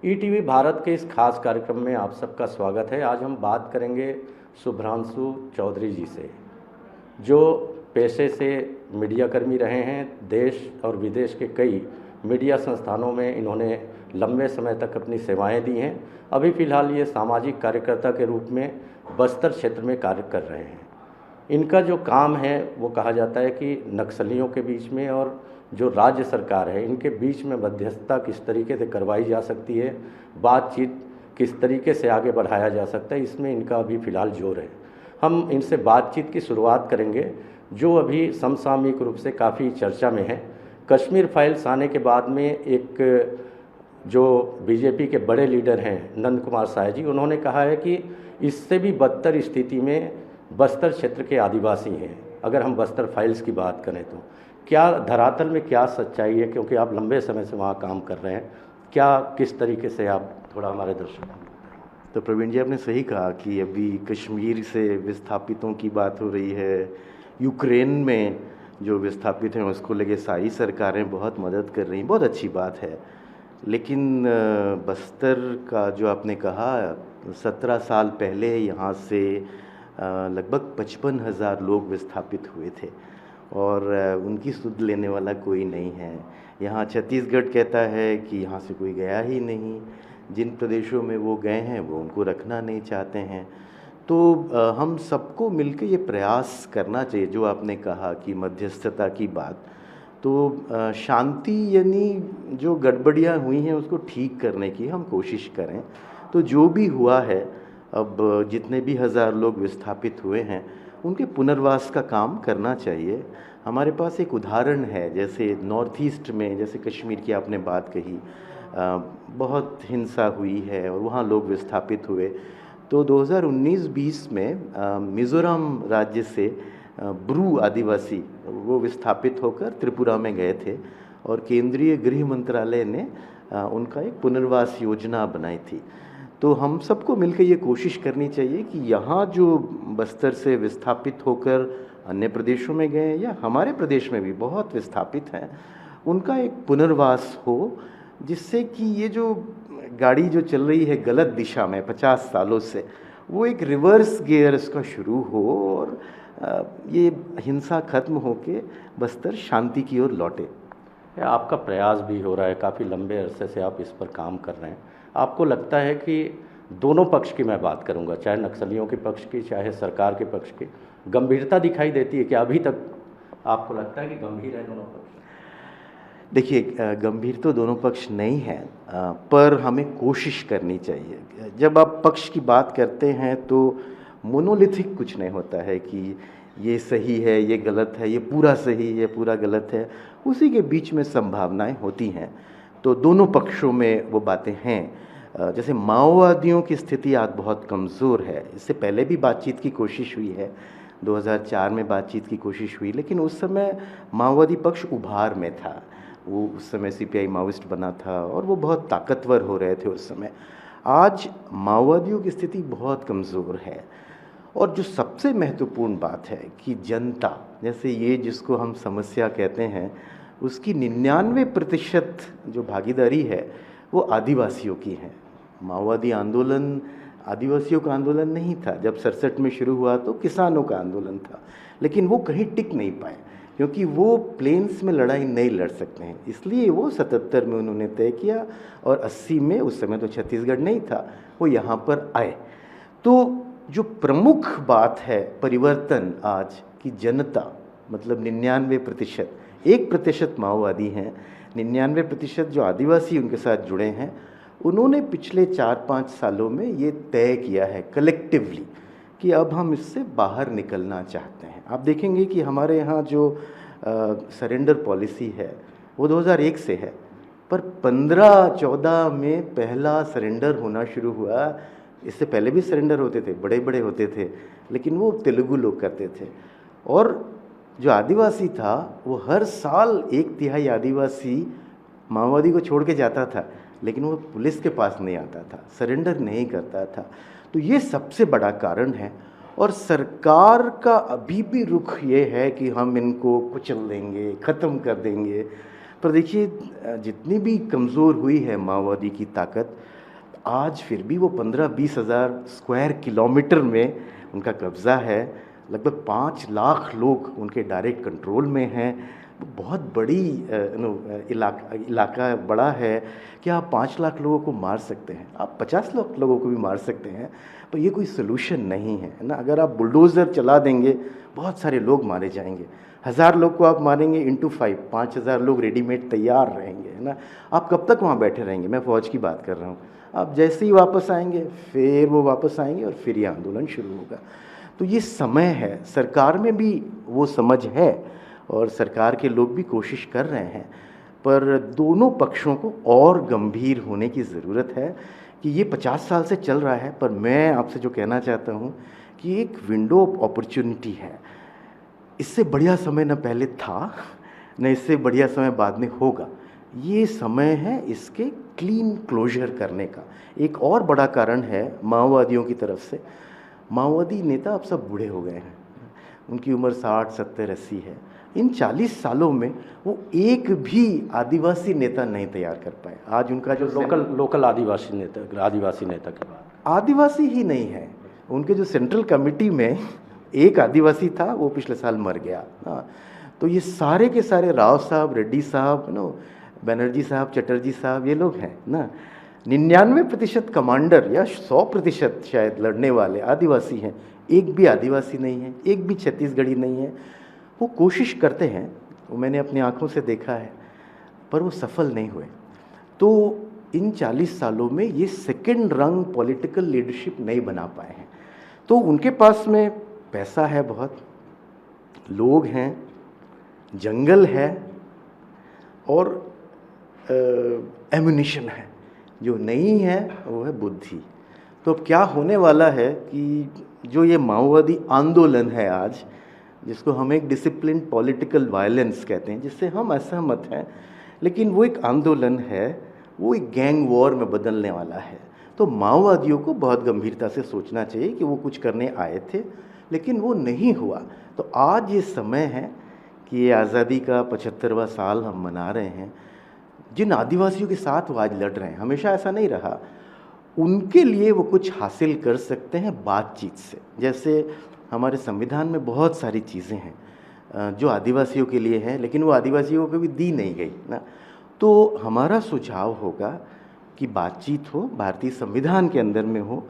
ETV Bharat के इस खास कार्यक्रम में आप सबका स्वागत है। आज हम बात करेंगे शुभ्रांशु चौधरी जी से, जो पेशे से मीडियाकर्मी रहे हैं। देश और विदेश के कई मीडिया संस्थानों में इन्होंने लंबे समय तक अपनी सेवाएं दी हैं। अभी फ़िलहाल ये सामाजिक कार्यकर्ता के रूप में बस्तर क्षेत्र में कार्य कर रहे हैं। इनका जो काम है वो कहा जाता है कि नक्सलियों के बीच में और जो राज्य सरकार है इनके बीच में मध्यस्थता किस तरीके से करवाई जा सकती है, बातचीत किस तरीके से आगे बढ़ाया जा सकता है, इसमें इनका अभी फ़िलहाल जोर है। हम इनसे बातचीत की शुरुआत करेंगे जो अभी समसामयिक रूप से काफ़ी चर्चा में है। कश्मीर फाइल्स आने के बाद में एक जो बीजेपी के बड़े लीडर हैं नंद कुमार साय जी, उन्होंने कहा है कि इससे भी बदतर स्थिति में बस्तर क्षेत्र के आदिवासी हैं। अगर हम बस्तर फाइल्स की बात करें तो क्या धरातल में क्या सच्चाई है, क्योंकि आप लंबे समय से वहाँ काम कर रहे हैं, क्या किस तरीके से आप थोड़ा हमारे दर्शकों को। तो प्रवीण जी, आपने सही कहा कि अभी कश्मीर से विस्थापितों की बात हो रही है। यूक्रेन में जो विस्थापित हैं उसको लेके सारी सरकारें बहुत मदद कर रही हैं, बहुत अच्छी बात है। लेकिन बस्तर का जो आपने कहा, 17 साल पहले यहाँ से लगभग 55,000 लोग विस्थापित हुए थे और उनकी सुध लेने वाला कोई नहीं है। यहाँ छत्तीसगढ़ कहता है कि यहाँ से कोई गया ही नहीं। जिन प्रदेशों में वो गए हैं वो उनको रखना नहीं चाहते हैं। तो हम सबको मिलकर ये प्रयास करना चाहिए, जो आपने कहा कि मध्यस्थता की बात। तो शांति यानी जो गड़बड़ियाँ हुई हैं उसको ठीक करने की हम कोशिश करें। तो जो भी हुआ है, अब जितने भी 1000 लोग विस्थापित हुए हैं उनके पुनर्वास का काम करना चाहिए। हमारे पास एक उदाहरण है, जैसे नॉर्थ ईस्ट में, जैसे कश्मीर की आपने बात कही, बहुत हिंसा हुई है और वहाँ लोग विस्थापित हुए। तो 2019-20 में मिज़ोरम राज्य से ब्रू आदिवासी वो विस्थापित होकर त्रिपुरा में गए थे और केंद्रीय गृह मंत्रालय ने उनका एक पुनर्वास योजना बनाई थी। तो हम सबको मिलकर ये कोशिश करनी चाहिए कि यहाँ जो बस्तर से विस्थापित होकर अन्य प्रदेशों में गए या हमारे प्रदेश में भी बहुत विस्थापित हैं, उनका एक पुनर्वास हो, जिससे कि ये जो गाड़ी जो चल रही है गलत दिशा में 50 सालों से, वो एक रिवर्स गियर इसका शुरू हो और ये हिंसा खत्म होके बस्तर शांति की ओर लौटे। आपका प्रयास भी हो रहा है, काफ़ी लंबे अरसे से आप इस पर काम कर रहे हैं। आपको लगता है कि दोनों पक्ष की मैं बात करूंगा, चाहे नक्सलियों के पक्ष की चाहे सरकार के पक्ष की, गंभीरता दिखाई देती है? क्या अभी तक आपको लगता है कि गंभीर है दोनों पक्ष? देखिए, गंभीर तो दोनों पक्ष नहीं है, पर हमें कोशिश करनी चाहिए। जब आप पक्ष की बात करते हैं तो मोनोलिथिक कुछ नहीं होता है कि ये सही है, ये गलत है, ये पूरा सही है, पूरा गलत है। उसी के बीच में संभावनाएं होती हैं। तो दोनों पक्षों में वो बातें हैं। जैसे माओवादियों की स्थिति आज बहुत कमज़ोर है। इससे पहले भी बातचीत की कोशिश हुई है, 2004 में बातचीत की कोशिश हुई, लेकिन उस समय माओवादी पक्ष उभार में था। वो उस समय सीपीआई माओइस्ट बना था और वो बहुत ताकतवर हो रहे थे उस समय। आज माओवादियों की स्थिति बहुत कमज़ोर है। और जो सबसे महत्वपूर्ण बात है कि जनता, जैसे ये जिसको हम समस्या कहते हैं, उसकी 99% जो भागीदारी है वो आदिवासियों की है। माओवादी आंदोलन आदिवासियों का आंदोलन नहीं था। जब 67 में शुरू हुआ तो किसानों का आंदोलन था, लेकिन वो कहीं टिक नहीं पाए क्योंकि वो प्लेन्स में लड़ाई नहीं लड़ सकते हैं। इसलिए वो 77 में उन्होंने तय किया और 80 में, उस समय तो छत्तीसगढ़ नहीं था, वो यहाँ पर आए। तो जो प्रमुख बात है परिवर्तन आज की जनता, मतलब 99%, 1% माओवादी हैं, 99% जो आदिवासी उनके साथ जुड़े हैं, उन्होंने पिछले 4-5 सालों में ये तय किया है कलेक्टिवली कि अब हम इससे बाहर निकलना चाहते हैं। आप देखेंगे कि हमारे यहाँ जो सरेंडर पॉलिसी है वो 2001 से है, पर 15-14 में पहला सरेंडर होना शुरू हुआ। इससे पहले भी सरेंडर होते थे, बड़े बड़े होते थे, लेकिन वो तेलुगु लोग करते थे। और जो आदिवासी था वो हर साल 1/3 आदिवासी माओवादी को छोड़ के जाता था, लेकिन वो पुलिस के पास नहीं आता था, सरेंडर नहीं करता था। तो ये सबसे बड़ा कारण है। और सरकार का अभी भी रुख ये है कि हम इनको कुचल देंगे, ख़त्म कर देंगे। पर देखिए जितनी भी कमज़ोर हुई है माओवादी की ताकत, आज फिर भी वो 15-20 हज़ार स्क्वायर किलोमीटर में उनका कब्ज़ा है। लगभग 5 लाख लोग उनके डायरेक्ट कंट्रोल में हैं। बहुत बड़ी इलाका बड़ा है कि आप 5 लाख लोगों को मार सकते हैं, आप 50 लाख लोगों को भी मार सकते हैं, पर ये कोई सलूशन नहीं है ना। अगर आप बुलडोज़र चला देंगे, बहुत सारे लोग मारे जाएंगे। 1000 लोग को आप मारेंगे इंटू 5, 5000 लोग रेडीमेड तैयार रहेंगे, है ना। आप कब तक वहाँ बैठे रहेंगे? मैं फ़ौज की बात कर रहा हूँ। आप जैसे ही वापस आएंगे, फिर वो वापस आएंगे और फिर ये आंदोलन शुरू होगा। तो ये समय है, सरकार में भी वो समझ है और सरकार के लोग भी कोशिश कर रहे हैं, पर दोनों पक्षों को और गंभीर होने की ज़रूरत है कि ये 50 साल से चल रहा है। पर मैं आपसे जो कहना चाहता हूँ कि एक विंडो ऑफ अपॉर्चुनिटी है। इससे बढ़िया समय न पहले था, न इससे बढ़िया समय बाद में होगा। ये समय है इसके क्लीन क्लोजर करने का। एक और बड़ा कारण है माओवादियों की तरफ से, माओवादी नेता अब सब बूढ़े हो गए हैं, उनकी उम्र 60, 70, 80 है। इन 40 सालों में वो एक भी आदिवासी नेता नहीं तैयार कर पाए। आज उनका जो लोकल आदिवासी नेता की बात, आदिवासी ही नहीं है। उनके जो सेंट्रल कमेटी में एक आदिवासी था, वो पिछले साल मर गया ना। तो ये सारे के सारे राव साहब, रेड्डी साहब, बनर्जी साहब, चटर्जी साहब, ये लोग हैं ना। 99% कमांडर या 100% शायद लड़ने वाले आदिवासी हैं। एक भी आदिवासी नहीं है, एक भी छत्तीसगढ़ी नहीं है। वो कोशिश करते हैं, वो मैंने अपनी आंखों से देखा है, पर वो सफल नहीं हुए। तो इन 40 सालों में ये सेकंड रंग पॉलिटिकल लीडरशिप नहीं बना पाए हैं। तो उनके पास में पैसा है, बहुत लोग हैं, जंगल है और एम्यूनिशन है। जो नहीं है वो है बुद्धि। तो अब क्या होने वाला है कि जो ये माओवादी आंदोलन है आज, जिसको हम एक डिसिप्लिन पॉलिटिकल वायलेंस कहते हैं, जिससे हम असहमत हैं, लेकिन वो एक आंदोलन है, वो एक गैंग वॉर में बदलने वाला है। तो माओवादियों को बहुत गंभीरता से सोचना चाहिए कि वो कुछ करने आए थे, लेकिन वो नहीं हुआ। तो आज ये समय है कि ये आज़ादी का 75वां साल हम मना रहे हैं। जिन आदिवासियों के साथ वो आज लड़ रहे हैं, हमेशा ऐसा नहीं रहा, उनके लिए वो कुछ हासिल कर सकते हैं बातचीत से। जैसे हमारे संविधान में बहुत सारी चीज़ें हैं जो आदिवासियों के लिए हैं, लेकिन वो आदिवासियों को भी दी नहीं गई ना। तो हमारा सुझाव होगा कि बातचीत हो, भारतीय संविधान के अंदर में हो,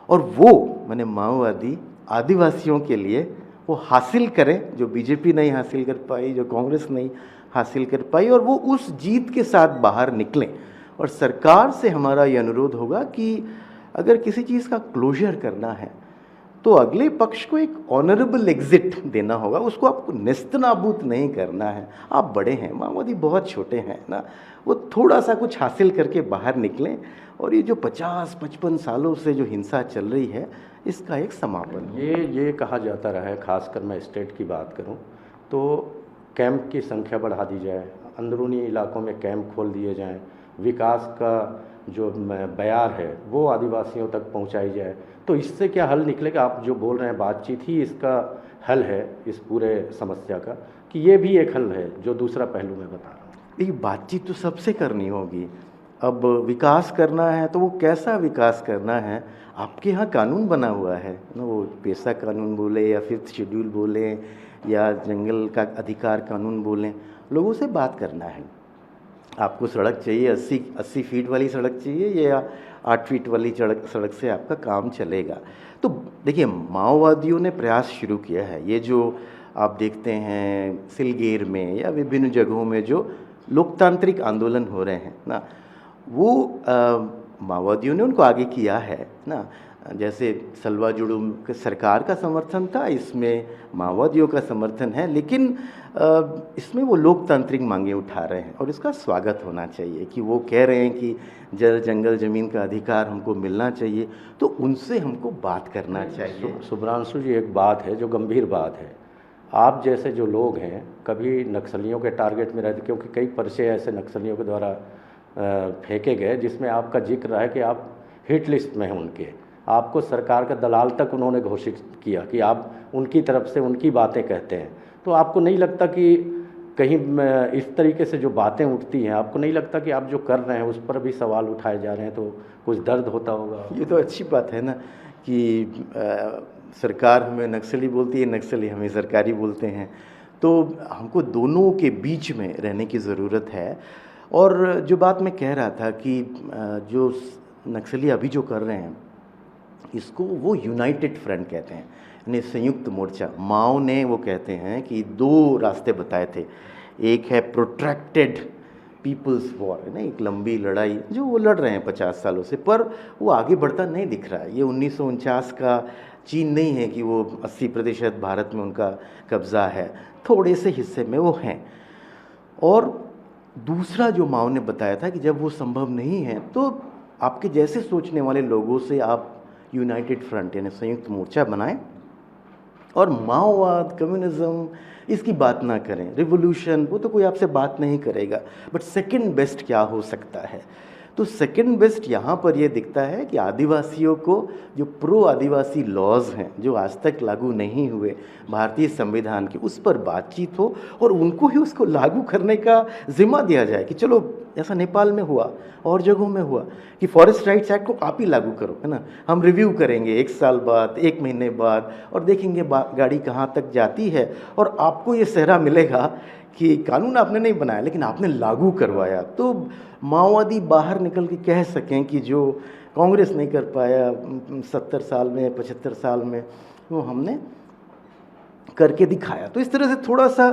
और वो माने माओवादी आदिवासियों के लिए वो हासिल करें जो बीजेपी नहीं हासिल कर पाई, जो कांग्रेस नहीं हासिल कर पाई, और वो उस जीत के साथ बाहर निकलें। और सरकार से हमारा ये अनुरोध होगा कि अगर किसी चीज़ का क्लोजर करना है तो अगले पक्ष को एक ऑनरेबल एग्जिट देना होगा, उसको आपको नेस्तनाबूत नहीं करना है। आप बड़े हैं, माओवादी बहुत छोटे हैं ना, वो थोड़ा सा कुछ हासिल करके बाहर निकलें और ये जो 50-55 सालों से जो हिंसा चल रही है इसका एक समापन हो। ये कहा जाता रहा है, खासकर मैं स्टेट की बात करूं तो कैंप की संख्या बढ़ा दी जाए, अंदरूनी इलाकों में कैंप खोल दिए जाएं, विकास का जो बयार है वो आदिवासियों तक पहुंचाई जाए। तो इससे क्या हल निकलेगा? आप जो बोल रहे हैं बातचीत ही इसका हल है इस पूरे समस्या का, कि ये भी एक हल है जो दूसरा पहलू मैं बता रहा हूँ। देखिए, बातचीत तो सबसे करनी होगी। अब विकास करना है तो वो कैसा विकास करना है? आपके यहाँ कानून बना हुआ है ना, वो पेशा कानून बोले या 5th शेड्यूल बोले या जंगल का अधिकार कानून बोलें, लोगों से बात करना है। आपको सड़क चाहिए 80 फीट वाली सड़क चाहिए या 8 फीट वाली सड़क से आपका काम चलेगा? तो देखिए, माओवादियों ने प्रयास शुरू किया है। ये जो आप देखते हैं सिलगेर में या विभिन्न जगहों में जो लोकतांत्रिक आंदोलन हो रहे हैं ना, वो माओवादियों ने उनको आगे किया है ना। जैसे सलवा जुड़ूम के सरकार का समर्थन था, इसमें माओवादियों का समर्थन है, लेकिन इसमें वो लोकतांत्रिक मांगे उठा रहे हैं और इसका स्वागत होना चाहिए कि वो कह रहे हैं कि जल जंगल ज़मीन का अधिकार हमको मिलना चाहिए, तो उनसे हमको बात करना चाहिए। शुभ्रांशु जी, एक बात है जो गंभीर बात है, आप जैसे जो लोग हैं कभी नक्सलियों के टारगेट में रहते, क्योंकि कई पर्चे ऐसे नक्सलियों के द्वारा फेंके गए जिसमें आपका जिक्र रहा है कि आप हिट लिस्ट में हैं उनके, आपको सरकार का दलाल तक उन्होंने घोषित किया कि आप उनकी तरफ से उनकी बातें कहते हैं। तो आपको नहीं लगता कि कहीं इस तरीके से जो बातें उठती हैं, आपको नहीं लगता कि आप जो कर रहे हैं उस पर भी सवाल उठाए जा रहे हैं, तो कुछ दर्द होता होगा? ये तो अच्छी बात है ना कि सरकार हमें नक्सली बोलती है, नक्सली हमें सरकारी बोलते हैं, तो हमको दोनों के बीच में रहने की ज़रूरत है। और जो बात मैं कह रहा था कि जो नक्सली अभी जो कर रहे हैं, इसको वो यूनाइटेड फ्रंट कहते हैं, यानी संयुक्त मोर्चा। माओ ने वो कहते हैं कि दो रास्ते बताए थे, एक है प्रोट्रैक्टेड पीपल्स वॉर, है ना, एक लंबी लड़ाई जो वो लड़ रहे हैं 50 सालों से, पर वो आगे बढ़ता नहीं दिख रहा है। ये 1949 का चीन नहीं है कि वो 80% भारत में उनका कब्ज़ा है, थोड़े से हिस्से में वो हैं। और दूसरा जो माओ ने बताया था कि जब वो संभव नहीं है तो आपके जैसे सोचने वाले लोगों से आप यूनाइटेड फ्रंट यानी संयुक्त मोर्चा बनाएं और माओवाद, कम्युनिज्म इसकी बात ना करें, रिवोल्यूशन वो तो कोई आपसे बात नहीं करेगा, बट सेकंड बेस्ट क्या हो सकता है। तो सेकंड बेस्ट यहाँ पर ये दिखता है कि आदिवासियों को जो प्रो आदिवासी लॉज हैं जो आज तक लागू नहीं हुए भारतीय संविधान के, उस पर बातचीत हो और उनको ही उसको लागू करने का जिम्मा दिया जाए कि चलो ऐसा नेपाल में हुआ और जगहों में हुआ कि फॉरेस्ट राइट्स एक्ट को आप ही लागू करो, है ना, हम रिव्यू करेंगे 1 साल बाद, 1 महीने बाद और देखेंगे गाड़ी कहाँ तक जाती है और आपको ये सेहरा मिलेगा कि कानून आपने नहीं बनाया लेकिन आपने लागू करवाया। तो माओवादी बाहर निकल के कह सकें कि जो कांग्रेस नहीं कर पाया 70 साल में, 75 साल में, वो हमने करके दिखाया। तो इस तरह से थोड़ा सा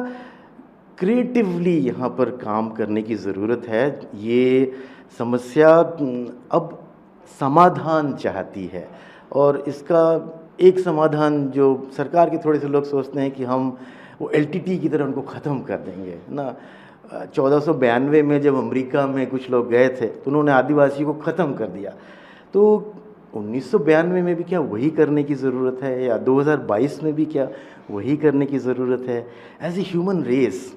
क्रिएटिवली यहाँ पर काम करने की ज़रूरत है। ये समस्या अब समाधान चाहती है और इसका एक समाधान जो सरकार के थोड़े से लोग सोचते हैं कि हम वो LTT की तरह उनको ख़त्म कर देंगे ना। 1492 में जब अमेरिका में कुछ लोग गए थे तो उन्होंने आदिवासियों को ख़त्म कर दिया, तो 1992 में भी क्या वही करने की ज़रूरत है, या 2022 में भी क्या वही करने की ज़रूरत है? एज ए ह्यूमन रेस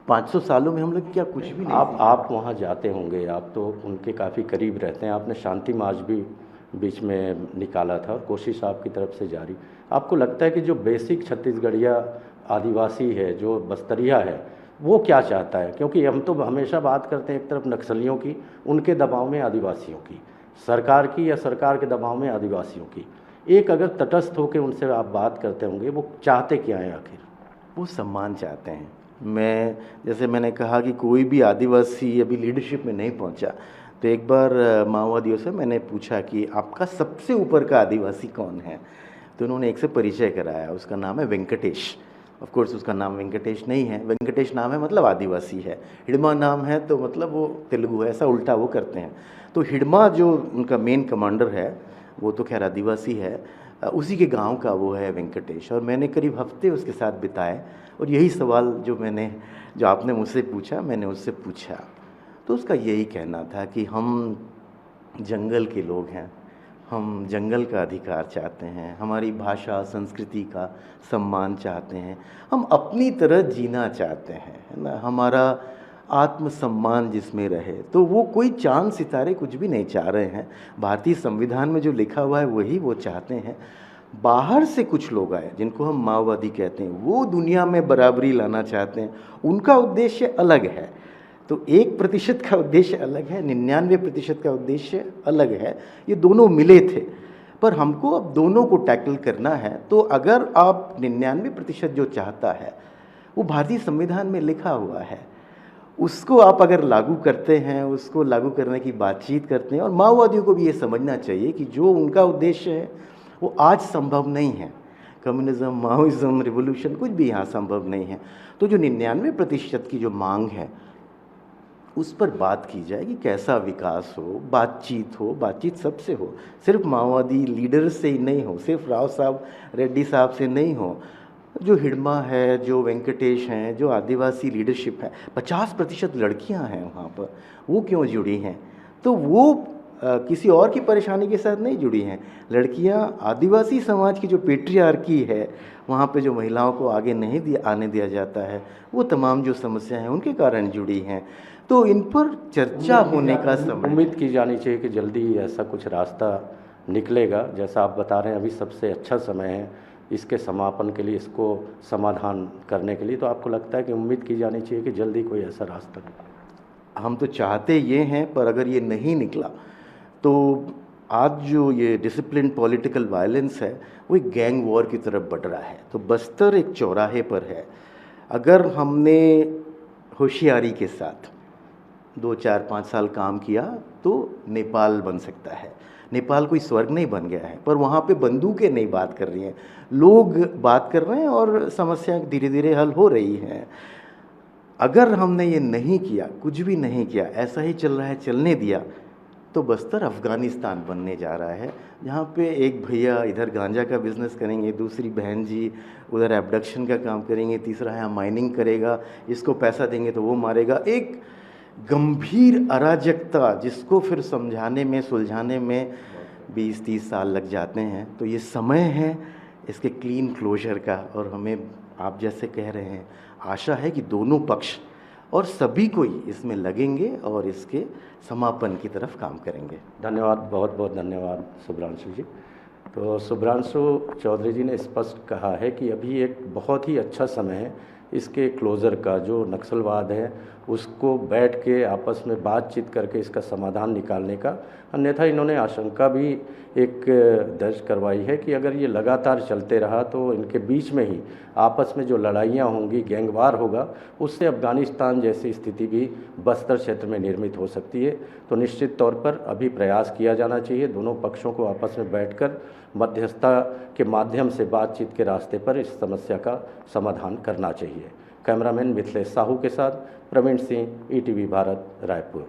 500 सालों में हम लोग क्या कुछ भी नहीं। आप वहाँ जाते होंगे, आप तो उनके काफ़ी करीब रहते हैं, आपने शांति मार्च भी बीच में निकाला था और कोशिश आपकी तरफ से जारी। आपको लगता है कि जो बेसिक छत्तीसगढ़िया आदिवासी है, जो बस्तरिया है, वो क्या चाहता है? क्योंकि हम तो हमेशा बात करते हैं एक तरफ नक्सलियों की, उनके दबाव में आदिवासियों की, सरकार की या सरकार के दबाव में आदिवासियों की, एक अगर तटस्थ होकर उनसे आप बात करते होंगे, वो चाहते क्या हैं आखिर? वो सम्मान चाहते हैं। जैसे मैंने कहा कि कोई भी आदिवासी अभी लीडरशिप में नहीं पहुंचा, तो एक बार माओवादियों से मैंने पूछा कि आपका सबसे ऊपर का आदिवासी कौन है, तो उन्होंने एक से परिचय कराया, उसका नाम है वेंकटेश। ऑफ कोर्स उसका नाम वेंकटेश नहीं है, वेंकटेश नाम है मतलब आदिवासी है, हिडमा नाम है तो मतलब वो तेलुगु है, ऐसा उल्टा वो करते हैं। तो हिडमा जो उनका मेन कमांडर है वो तो खैर आदिवासी है, उसी के गांव का वो है वेंकटेश। और मैंने करीब हफ्ते उसके साथ बिताए और यही सवाल जो आपने मुझसे पूछा मैंने उससे पूछा, तो उसका यही कहना था कि हम जंगल के लोग हैं, हम जंगल का अधिकार चाहते हैं, हमारी भाषा संस्कृति का सम्मान चाहते हैं, हम अपनी तरह जीना चाहते हैं, है ना, हमारा आत्मसम्मान जिसमें रहे। तो वो कोई चांद सितारे कुछ भी नहीं चाह रहे हैं, भारतीय संविधान में जो लिखा हुआ है वही वो चाहते हैं। बाहर से कुछ लोग आए जिनको हम माओवादी कहते हैं, वो दुनिया में बराबरी लाना चाहते हैं, उनका उद्देश्य अलग है। तो 1% का उद्देश्य अलग है, 99% का उद्देश्य अलग है, ये दोनों मिले थे। पर हमको अब दोनों को टैकल करना है। तो अगर आप 99% जो चाहता है वो भारतीय संविधान में लिखा हुआ है, उसको आप अगर लागू करते हैं, उसको लागू करने की बातचीत करते हैं, और माओवादियों को भी ये समझना चाहिए कि जो उनका उद्देश्य है वो आज संभव नहीं है। कम्युनिज्म, माओइज्म, रिवोल्यूशन कुछ भी यहाँ संभव नहीं है। तो जो 99% की जो मांग है उस पर बात की जाए कि कैसा विकास हो, बातचीत सबसे हो, सिर्फ माओवादी लीडर से ही नहीं हो, सिर्फ राव साहब, रेड्डी साहब से नहीं हो। जो हिडमा है, जो वेंकटेश हैं, जो आदिवासी लीडरशिप है, 50% लड़कियां हैं वहाँ पर, वो क्यों जुड़ी हैं? तो वो किसी और की परेशानी के साथ नहीं जुड़ी हैं। लड़कियां आदिवासी समाज की जो पेट्रियार्की है, वहाँ पे जो महिलाओं को आगे नहीं आने दिया जाता है, वो तमाम जो समस्या हैं उनके कारण जुड़ी हैं। तो इन पर चर्चा होने का समय, उम्मीद की जानी चाहिए कि जल्दी ऐसा कुछ रास्ता निकलेगा। जैसा आप बता रहे हैं, अभी सबसे अच्छा समय है इसके समापन के लिए, इसको समाधान करने के लिए, तो आपको लगता है कि उम्मीद की जानी चाहिए कि जल्दी कोई ऐसा रास्ता निकले? हम तो चाहते ये हैं, पर अगर ये नहीं निकला तो आज जो ये डिसिप्लिन पॉलिटिकल वायलेंस है वो एक गैंग वॉर की तरफ बढ़ रहा है। तो बस्तर एक चौराहे पर है। अगर हमने होशियारी के साथ 2 4 5 साल काम किया तो नेपाल बन सकता है। नेपाल कोई स्वर्ग नहीं बन गया है, पर वहाँ पे बंदूकें नहीं बात कर रही हैं, लोग बात कर रहे हैं और समस्या धीरे धीरे हल हो रही हैं। अगर हमने ये नहीं किया, कुछ भी नहीं किया, ऐसा ही चल रहा है, चलने दिया, तो बस्तर अफ़गानिस्तान बनने जा रहा है, जहाँ पे एक भैया इधर गांजा का बिज़नेस करेंगे, दूसरी बहन जी उधर एबडक्शन का काम करेंगे, तीसरा यहाँ माइनिंग करेगा, इसको पैसा देंगे तो वो मारेगा। एक गंभीर अराजकता जिसको फिर समझाने में, सुलझाने में 20 30 साल लग जाते हैं। तो ये समय है इसके क्लीन क्लोजर का, और हमें आप जैसे कह रहे हैं आशा है कि दोनों पक्ष और सभी कोई इसमें लगेंगे और इसके समापन की तरफ काम करेंगे। धन्यवाद, बहुत बहुत धन्यवाद शुभ्रांशु जी। तो शुभ्रांशु चौधरी जी ने स्पष्ट कहा है कि अभी एक बहुत ही अच्छा समय है इसके क्लोज़र का, जो नक्सलवाद है उसको बैठ के आपस में बातचीत करके इसका समाधान निकालने का। अन्यथा इन्होंने आशंका भी एक दर्ज करवाई है कि अगर ये लगातार चलते रहा तो इनके बीच में ही आपस में जो लड़ाइयाँ होंगी, गैंगवार होगा, उससे अफ़गानिस्तान जैसी स्थिति भी बस्तर क्षेत्र में निर्मित हो सकती है। तो निश्चित तौर पर अभी प्रयास किया जाना चाहिए, दोनों पक्षों को आपस में बैठकर मध्यस्थता के माध्यम से बातचीत के रास्ते पर इस समस्या का समाधान करना चाहिए। कैमरामैन मिथिलेश साहू के साथ प्रवीण सिंह, ईटीवी भारत, रायपुर।